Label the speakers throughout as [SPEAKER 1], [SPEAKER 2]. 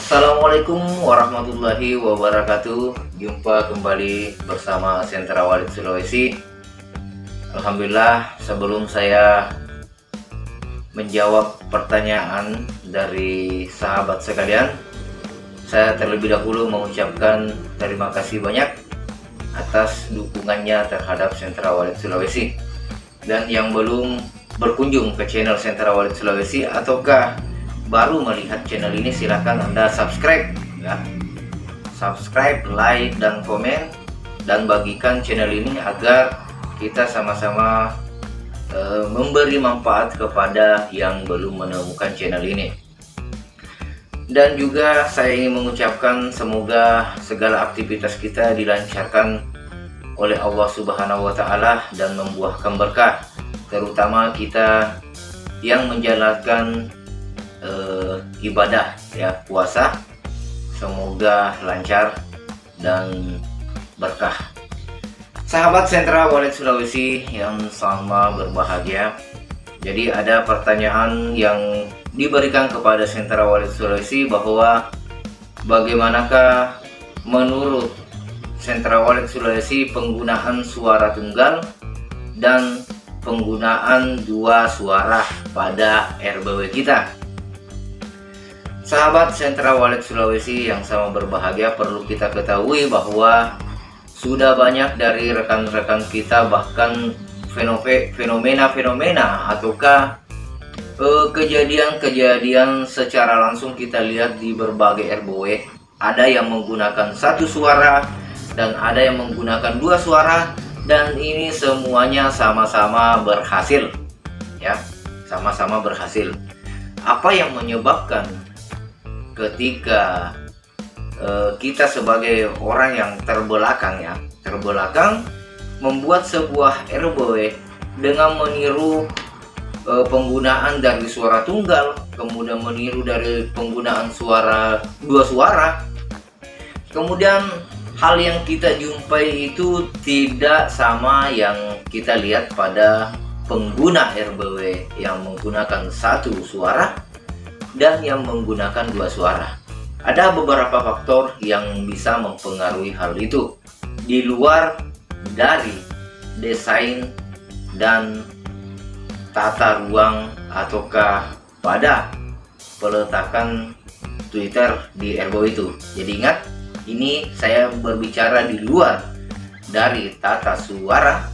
[SPEAKER 1] Assalamualaikum warahmatullahi wabarakatuh. Jumpa kembali bersama Sentra Walid Sulawesi. Alhamdulillah, sebelum saya menjawab pertanyaan dari sahabat sekalian, saya terlebih dahulu mengucapkan terima kasih banyak atas dukungannya terhadap Sentra Walid Sulawesi. Dan yang belum berkunjung ke channel Sentra Walid Sulawesi ataukah baru melihat channel ini, silahkan Anda subscribe ya. Subscribe, like, dan komen, dan bagikan channel ini agar kita sama-sama memberi manfaat kepada yang belum menemukan channel ini. Dan juga saya ingin mengucapkan semoga segala aktivitas kita dilancarkan oleh Allah Subhanahu wa Ta'ala dan membuahkan berkah, terutama kita yang menjalankan ibadah ya, puasa, semoga lancar dan berkah. Sahabat Sentra Walid Sulawesi yang sama berbahagia, jadi ada pertanyaan yang diberikan kepada Sentra Walid Sulawesi bahwa bagaimanakah menurut Sentra Walid Sulawesi penggunaan suara tunggal dan penggunaan dua suara pada RBW kita. Sahabat Sentra Walid Sulawesi yang sama berbahagia, perlu kita ketahui bahwa sudah banyak dari rekan-rekan kita, bahkan fenomena-fenomena ataukah kejadian-kejadian secara langsung kita lihat di berbagai RBW. Ada yang menggunakan satu suara dan ada yang menggunakan dua suara, dan ini semuanya sama-sama berhasil ya, sama-sama berhasil. Apa yang menyebabkan ketika kita sebagai orang yang terbelakang membuat sebuah RBW dengan meniru penggunaan dari suara tunggal, kemudian meniru dari penggunaan suara dua suara, kemudian hal yang kita jumpai itu tidak sama yang kita lihat pada pengguna RBW yang menggunakan satu suara dan yang menggunakan dua suara. Ada beberapa faktor yang bisa mempengaruhi hal itu di luar dari desain dan tata ruang ataukah pada peletakan Twitter di RBW itu. Jadi ingat, ini saya berbicara di luar dari tata suara,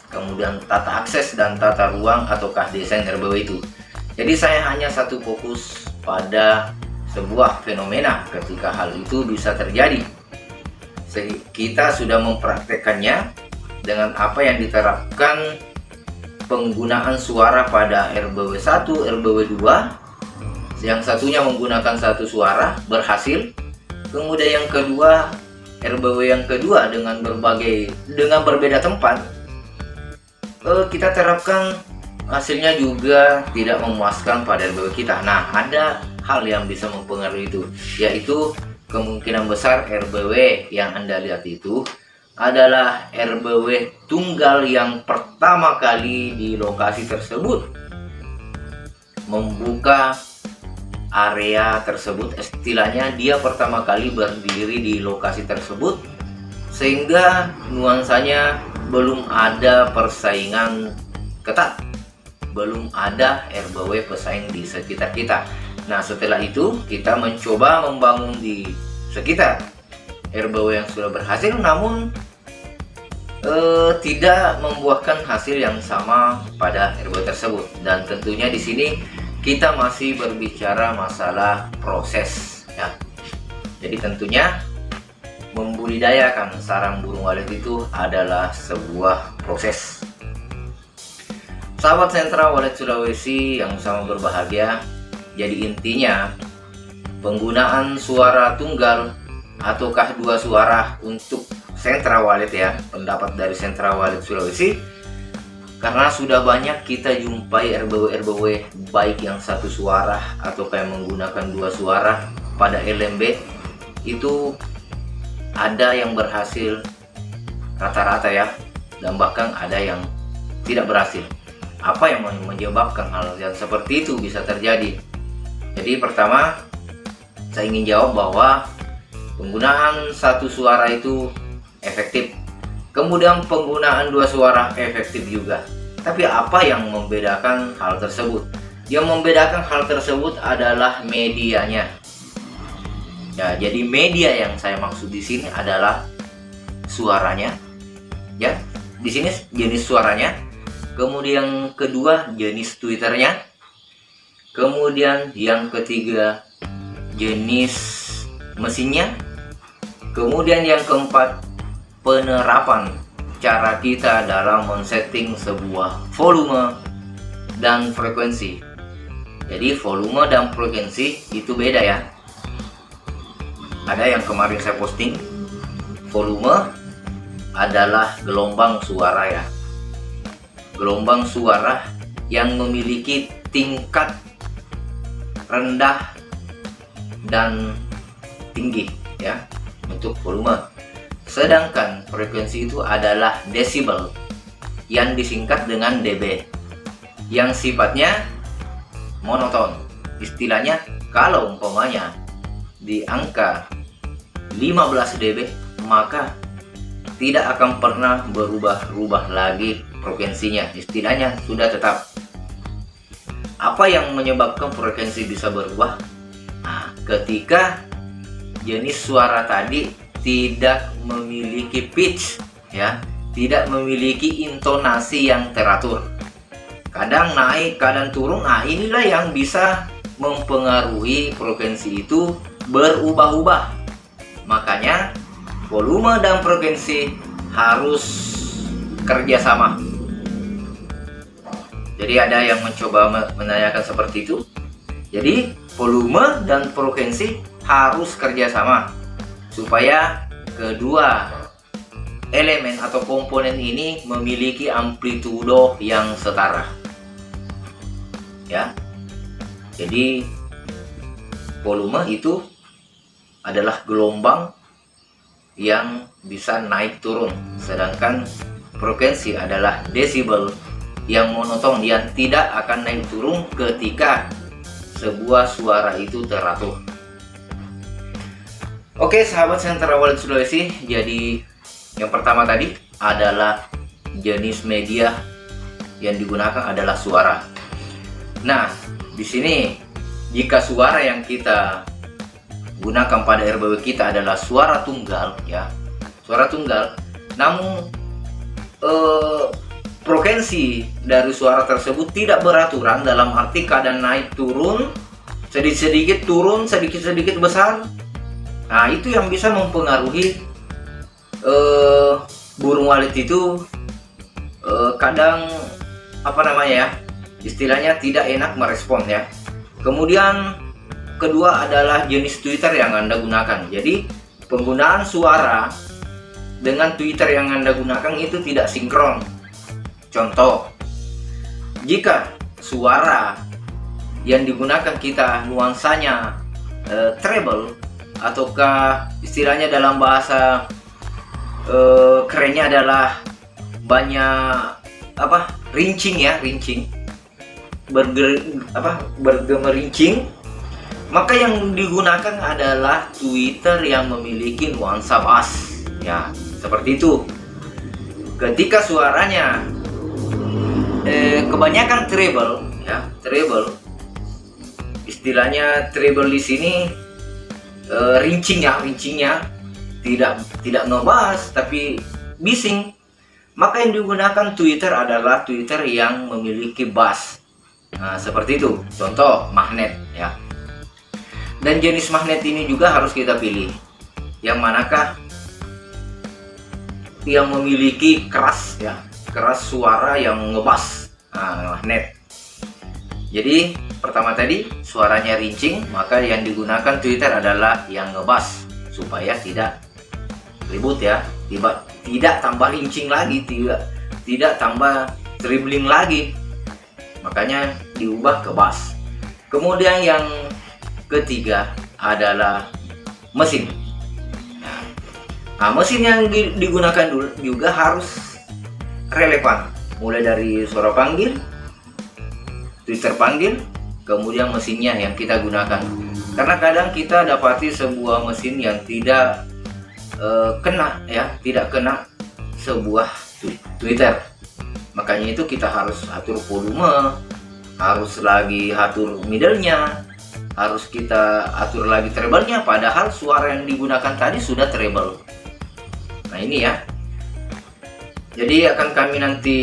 [SPEAKER 1] kemudian tata akses dan tata ruang ataukah desain RBW itu. Jadi saya hanya satu fokus pada sebuah fenomena ketika hal itu bisa terjadi. Kita sudah mempraktekannya dengan apa yang diterapkan penggunaan suara pada RBW 1, RBW 2. Yang satunya menggunakan satu suara, berhasil. Kemudian yang kedua, RBW yang kedua dengan berbeda tempat, kita terapkan, hasilnya juga tidak memuaskan pada RBW kita. Nah, ada hal yang bisa mempengaruhi itu, yaitu kemungkinan besar RBW yang Anda lihat itu adalah RBW tunggal yang pertama kali di lokasi tersebut membuka area tersebut. Istilahnya dia pertama kali berdiri di lokasi tersebut, sehingga nuansanya belum ada persaingan ketat, belum ada RBW pesaing di sekitar kita. Nah, setelah itu kita mencoba membangun di sekitar RBW yang sudah berhasil, namun tidak membuahkan hasil yang sama pada RBW tersebut. Dan tentunya di sini kita masih berbicara masalah proses ya. Jadi tentunya membudidayakan sarang burung walet itu adalah sebuah proses. Sahabat Sentra Walid Sulawesi yang sama berbahagia, jadi intinya penggunaan suara tunggal ataukah dua suara untuk Sentra Walid ya, pendapat dari Sentra Walid Sulawesi, karena sudah banyak kita jumpai RBW baik yang satu suara ataukah yang menggunakan dua suara pada LMB itu ada yang berhasil rata-rata ya, dan bahkan ada yang tidak berhasil. Apa yang menyebabkan hal yang seperti itu bisa terjadi? Jadi pertama, saya ingin jawab bahwa penggunaan satu suara itu efektif, kemudian penggunaan dua suara efektif juga. Tapi apa yang membedakan hal tersebut? Yang membedakan hal tersebut adalah medianya. Ya, jadi media yang saya maksud di sini adalah suaranya. Ya, di sini jenis suaranya. Kemudian kedua jenis Twitternya. Kemudian yang ketiga jenis mesinnya. Kemudian yang keempat penerapan cara kita dalam men-setting sebuah volume dan frekuensi. Jadi volume dan frekuensi itu beda ya. Ada yang kemarin saya posting, volume adalah gelombang suara ya. Gelombang suara yang memiliki tingkat rendah dan tinggi ya untuk volume. Sedangkan frekuensi itu adalah desibel yang disingkat dengan dB, yang sifatnya monoton. Istilahnya kalau umpamanya di angka 15 dB maka tidak akan pernah berubah-ubah lagi frekuensinya. Istilahnya sudah tetap. Apa yang menyebabkan frekuensi bisa berubah? Nah, ketika jenis suara tadi tidak memiliki pitch ya, tidak memiliki intonasi yang teratur, kadang naik kadang turun. Nah, inilah yang bisa mempengaruhi frekuensi itu berubah-ubah. Makanya volume dan frekuensi harus kerjasama. Jadi ada yang mencoba menanyakan seperti itu. Jadi volume dan frekuensi harus kerjasama supaya kedua elemen atau komponen ini memiliki amplitudo yang setara ya. Jadi volume itu adalah gelombang yang bisa naik turun, sedangkan frekuensi adalah desibel yang monoton yang tidak akan naik turun ketika sebuah suara itu teratur. Oke sahabat Sentra Walid Sulawesi, jadi yang pertama tadi adalah jenis media yang digunakan adalah suara. Nah, di sini jika suara yang kita gunakan pada RBW kita adalah suara tunggal ya, suara tunggal, namun frekuensi dari suara tersebut tidak beraturan, dalam arti kadang naik turun, sedikit-sedikit turun, sedikit-sedikit besar. Nah, itu yang bisa mempengaruhi burung walet itu kadang istilahnya tidak enak merespon ya. Kemudian kedua adalah jenis Twitter yang Anda gunakan. Jadi penggunaan suara dengan Twitter yang Anda gunakan itu tidak sinkron. Contoh, jika suara yang digunakan kita nuansanya treble, ataukah istilahnya dalam bahasa kerennya adalah banyak rincing, bergemerincing, maka yang digunakan adalah Twitter yang memiliki nuansa bass ya, seperti itu. Ketika suaranya kebanyakan treble ya, treble istilahnya treble di sini rincingnya tidak ngebas tapi bising, maka yang digunakan Twitter adalah Twitter yang memiliki bass. Nah, seperti itu. Contoh magnet ya. Dan jenis magnet ini juga harus kita pilih. Yang manakah yang memiliki keras ya, keras suara yang ngebas. Nah, magnet. Jadi pertama tadi suaranya rincing, maka yang digunakan Twitter adalah yang ngebas supaya tidak ribut ya, tidak tambah rincing lagi, tidak tambah dribbling lagi, makanya diubah ke bass. Kemudian yang ketiga adalah mesin. Nah, mesin yang digunakan juga harus relevan, mulai dari suara panggil, Twitter panggil, kemudian mesinnya yang kita gunakan. Karena kadang kita dapati sebuah mesin yang tidak tidak kena sebuah tweeter. Makanya itu kita harus atur volume, harus lagi atur middle-nya, harus kita atur lagi treble-nya, padahal suara yang digunakan tadi sudah treble. Nah ini ya. Jadi akan kami nanti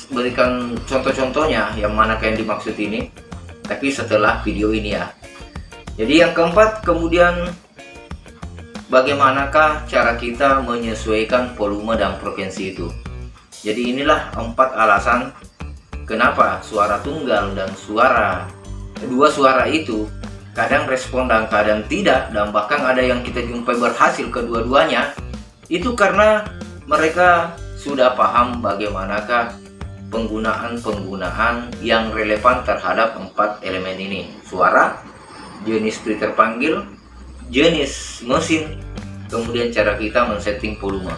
[SPEAKER 1] berikan contoh-contohnya yang mana yang dimaksud ini, tapi setelah video ini ya. Jadi yang keempat, kemudian bagaimanakah cara kita menyesuaikan volume dan frekuensi itu. Jadi inilah 4 alasan kenapa suara tunggal dan dua suara itu kadang respon dan kadang tidak, dan bahkan ada yang kita jumpai berhasil kedua-duanya. Itu karena mereka sudah paham bagaimanakah penggunaan yang relevan terhadap 4 elemen ini: suara, jenis tweeter panggil, jenis mesin, kemudian cara kita men-setting volume.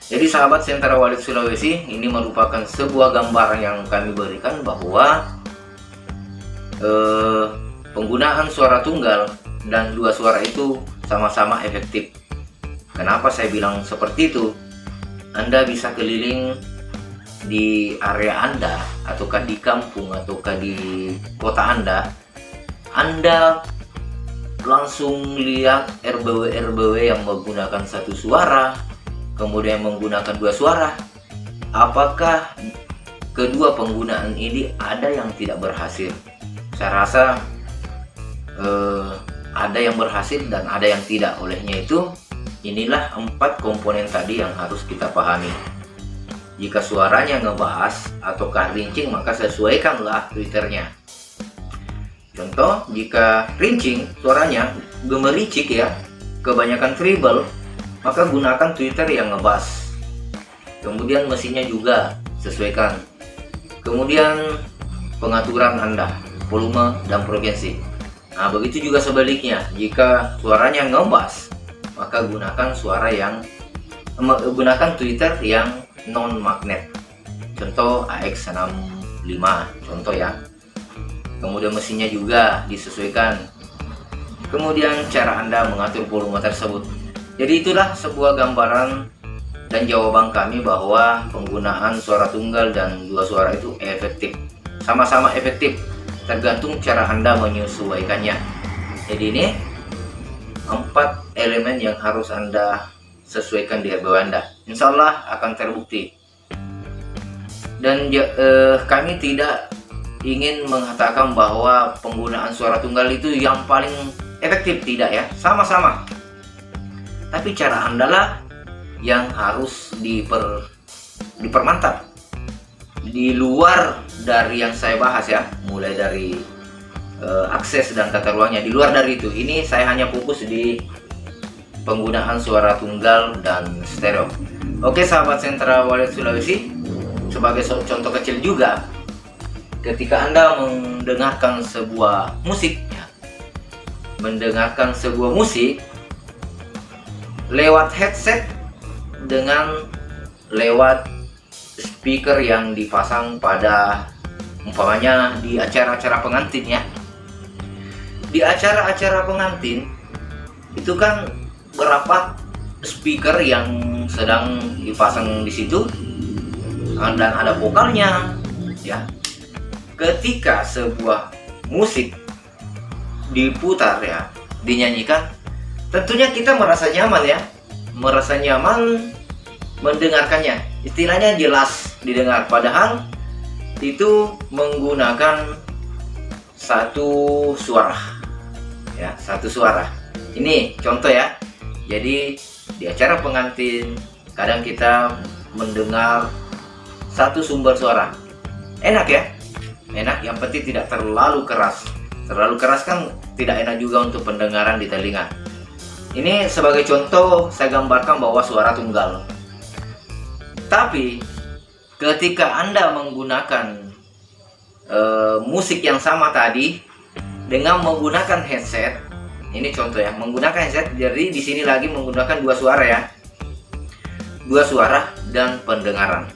[SPEAKER 1] Jadi sahabat Sentara Walid Sulawesi, ini merupakan sebuah gambaran yang kami berikan bahwa penggunaan suara tunggal dan dua suara itu sama-sama efektif. Kenapa saya bilang seperti itu? Anda bisa keliling di area Anda, ataukah di kampung, ataukah di kota Anda langsung lihat RBW yang menggunakan satu suara, kemudian menggunakan dua suara. Apakah kedua penggunaan ini ada yang tidak berhasil? Saya rasa ada yang berhasil dan ada yang tidak. Olehnya itu, inilah 4 komponen tadi yang harus kita pahami. Jika suaranya ngebas ataukah rincing, maka sesuaikanlah tweeternya. Contoh, jika rincing suaranya gemericik ya, kebanyakan treble, maka gunakan tweeter yang ngebas. Kemudian mesinnya juga sesuaikan. Kemudian pengaturan Anda, volume dan frekuensi. Nah, begitu juga sebaliknya. Jika suaranya ngebas, maka gunakan tweeter yang non magnet. Contoh AX65, contoh ya. Kemudian mesinnya juga disesuaikan. Kemudian cara Anda mengatur volume tersebut. Jadi itulah sebuah gambaran dan jawaban kami bahwa penggunaan suara tunggal dan dua suara itu efektif. Sama-sama efektif, tergantung cara Anda menyesuaikannya. Jadi ini 4 elemen yang harus Anda sesuaikan di RBW Anda. Insya Allah akan terbukti. Dan kami tidak ingin mengatakan bahwa penggunaan suara tunggal itu yang paling efektif, tidak ya, sama-sama. Tapi cara Anda lah yang harus dipermantap. Di luar dari yang saya bahas ya, mulai dari akses dan tata ruangnya, di luar dari itu, ini saya hanya fokus di penggunaan suara tunggal dan stereo. Oke sahabat Sentra Walid Sulawesi, sebagai contoh kecil juga, ketika Anda mendengarkan sebuah musik lewat headset dengan lewat speaker yang dipasang pada, umpamanya di acara-acara pengantin ya. Di acara-acara pengantin itu kan berapa speaker yang sedang dipasang di situ dan ada vokalnya ya. Ketika sebuah musik diputar ya, dinyanyikan, tentunya kita merasa nyaman ya, merasa nyaman mendengarkannya. Istilahnya jelas didengar, padahal itu menggunakan satu suara ya, satu suara. Ini contoh ya. Jadi di acara pengantin kadang kita mendengar satu sumber suara, enak ya, enak, yang penting tidak terlalu keras. Terlalu keras kan tidak enak juga untuk pendengaran di telinga. Ini sebagai contoh saya gambarkan bahwa suara tunggal. Tapi ketika Anda menggunakan musik yang sama tadi dengan menggunakan headset, ini contoh ya, menggunakan headset, jadi di sini lagi menggunakan dua suara ya, dua suara dan pendengaran.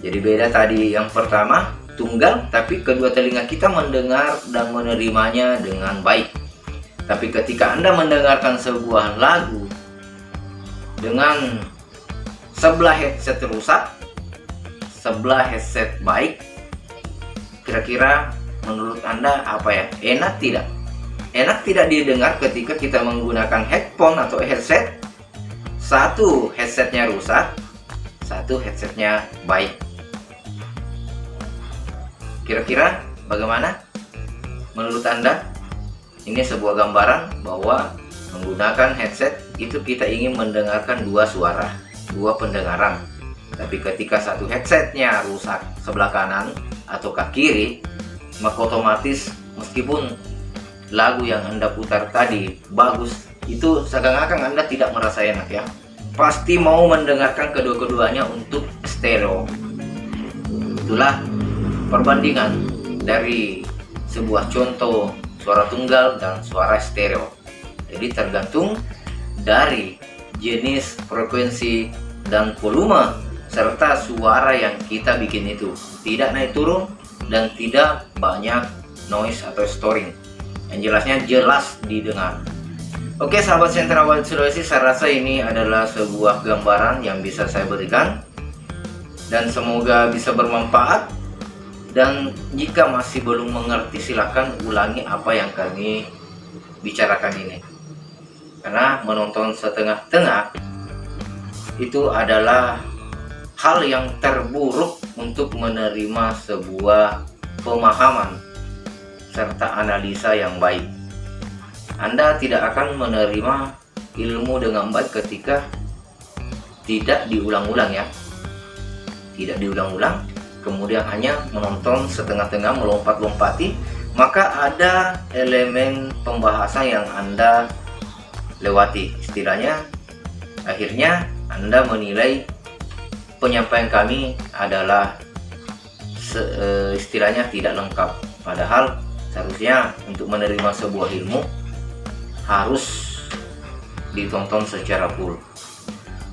[SPEAKER 1] Jadi beda tadi yang pertama tunggal, tapi kedua telinga kita mendengar dan menerimanya dengan baik. Tapi ketika Anda mendengarkan sebuah lagu dengan sebelah headset rusak, sebelah headset baik, kira-kira menurut Anda apa ya? Enak tidak? Enak tidak didengar ketika kita menggunakan headphone atau headset? Satu headsetnya rusak, satu headsetnya baik. Kira-kira bagaimana menurut Anda? Ini sebuah gambaran bahwa menggunakan headset itu kita ingin mendengarkan dua suara, dua pendengaran. Tapi ketika satu headsetnya rusak sebelah kanan atau ke kiri, maka otomatis meskipun lagu yang Anda putar tadi bagus, itu seakan-akan Anda tidak merasa enak ya. Pasti mau mendengarkan kedua-keduanya untuk stereo. Itulah perbandingan dari sebuah contoh suara tunggal dan suara stereo. Jadi tergantung dari jenis, frekuensi, dan volume serta suara yang kita bikin itu. Tidak naik turun dan tidak banyak noise atau storing. Yang jelasnya jelas didengar. Oke sahabat Sentra Walid Sulawesi, saya rasa ini adalah sebuah gambaran yang bisa saya berikan dan semoga bisa bermanfaat. Dan jika masih belum mengerti, silahkan ulangi apa yang kami bicarakan ini. Karena menonton setengah-tengah itu adalah hal yang terburuk untuk menerima sebuah pemahaman serta analisa yang baik. Anda tidak akan menerima ilmu dengan baik ketika tidak diulang-ulang ya. Tidak diulang-ulang, kemudian hanya menonton setengah-tengah, melompat-lompati, maka ada elemen pembahasan yang Anda lewati. Istilahnya, akhirnya Anda menilai penyampaian kami adalah istilahnya tidak lengkap. Padahal seharusnya untuk menerima sebuah ilmu harus ditonton secara full.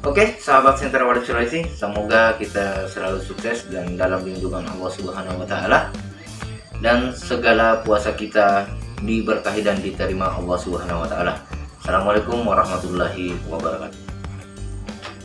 [SPEAKER 1] Oke, sahabat Sentra Walid Sulawesi, semoga kita selalu sukses dan dalam lindungan Allah Subhanahu wa taala, dan segala puasa kita diberkahi dan diterima Allah Subhanahu wa taala. Assalamualaikum warahmatullahi wabarakatuh.